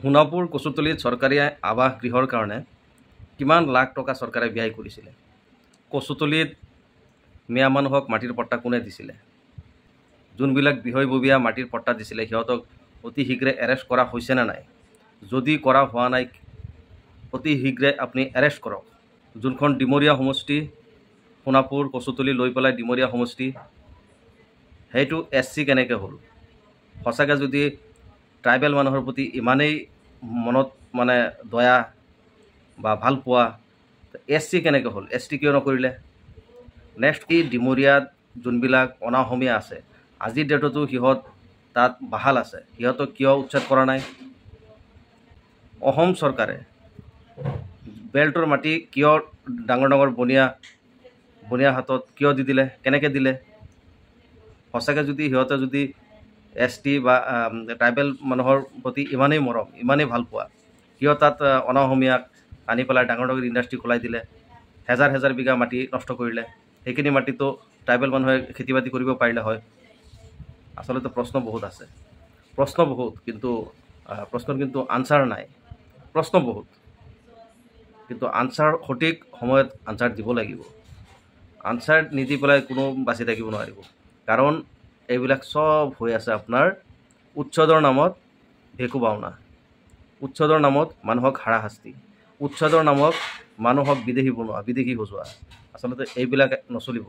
সোণাপুৰ কচুতলিত চৰকাৰী আৱাস গৃহৰ কাৰণে কিমান লাখ টকা চৰকাৰে ব্যয় কৰিছিলে। কচুতলিত মিয়া মানুহক মাটিৰ পট্টা কোনে দিছিলে? যোনবিলাক বিষয়ববীয়া মাটিৰ পট্টা দিছিলে সিহঁতক অতি শীঘ্ৰে এৰেষ্ট কৰা হৈছে নে নাই? যদি কৰা হোৱা নাই অতি শীঘ্ৰে আপুনি এৰেষ্ট কৰক। যোনখন ডিমৰীয়া সমষ্টি সোণাপুৰ কচুতলি লৈ পেলাই ডিমৰীয়া সমষ্টি, সেইটো SC কেনেকৈ হ'ল? সঁচাকৈ যদি ট্ৰাইবেল মানুহৰ প্ৰতি ইমানেই মনত দয়া বা ভাল পোৱা, SC কেনেকৈ হ'ল? ST কিয় নকৰিলে? নেক্সট কি ডিমৰীয়াত যোনবিলাক অনাঅসমীয়া আছে, আজিৰ ডেটতো সিহঁত তাত বাহাল আছে, সিহঁতক কিয় উচ্ছেদ কৰা নাই? অসম চৰকাৰে বেল্টৰ মাটি কিয় ডাঙৰ ডাঙৰ বনিয়া হাতত কিয় দি দিলে? কেনেকৈ দিলে? সঁচাকৈ যদি সিহঁতে যদি ST বা ট্ৰাইবেল মানুহৰ প্ৰতি ইমানেই মৰম, ইমানেই ভাল পোৱা, কিয় তাত অনাঅসমীয়াক আনি পেলাই ডাঙৰ ডাঙৰ ইণ্ডাষ্ট্ৰী খোলাই দিলে? হেজাৰ হেজাৰ বিঘা মাটি নষ্ট কৰিলে। সেইখিনি মাটিতো ট্ৰাইবেল মানুহে খেতি বাতি কৰিব পাৰিলে হয়। আচলতে প্ৰশ্ন বহুত আছে, প্ৰশ্ন বহুত, কিন্তু প্ৰশ্নৰ কিন্তু আনচাৰ নাই। প্ৰশ্ন বহুত, কিন্তু আনচাৰ সঠিক সময়ত আনচাৰ দিব লাগিব। আনচাৰ নিদি পেলাই কোনো বাচি থাকিব নোৱাৰিব। কাৰণ এইবিলাক চব হৈ আছে আপোনাৰ উচ্ছেদৰ নামত ভেকু ভাওনা, উচ্ছেদৰ নামত মানুহক হাৰাশাস্তি, উচ্ছেদৰ নামত মানুহক বিদেশী বনোৱা, বিদেশী সজোৱা। আচলতে এইবিলাক নচলিব।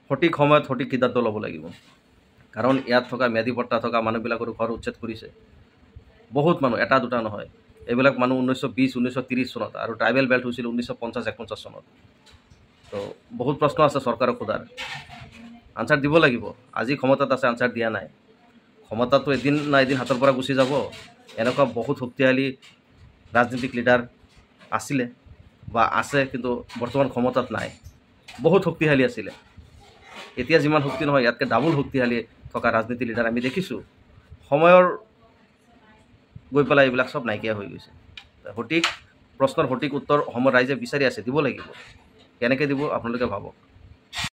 সঠিক সময়ত সঠিক সিদ্ধান্ত ল'ব লাগিব। কাৰণ ইয়াত থকা ম্যাদী পট্টা থকা মানুহবিলাকৰ ঘৰ উচ্ছেদ কৰিছে বহুত মানুহ, এটা দুটা নহয়। এইবিলাক মানুহ 1920, 1930 চনত, আৰু ট্ৰাইবেল বেল্ট হৈছিল 1950-51 চনত। তো বহুত প্ৰশ্ন আছে চৰকাৰক সোধাৰ, আনচাৰ দিব লাগিব। আজি ক্ষমতাত আছে, আনচাৰ দিয়া নাই। ক্ষমতাটো এদিন না এদিন হাতৰ পৰা গুচি যাব। এনেকুৱা বহুত শক্তিশালী ৰাজনীতিক লিডাৰ আছিলে বা আছে, কিন্তু বৰ্তমান ক্ষমতাত নাই। বহুত শক্তিশালী আছিলে, এতিয়া যিমান শক্তি নহয় ইয়াতকৈ ডাবল শক্তিশালী থকা ৰাজনীতি লিডাৰ আমি দেখিছোঁ। সময়ৰ গৈ পেলাই এইবিলাক চব নাইকিয়া হৈ গৈছে। সঠিক প্ৰশ্নৰ সঠিক উত্তৰ অসমৰ ৰাইজে বিচাৰি আছে, দিব লাগিব। কেনেকৈ দিব আপোনালোকে ভাবক।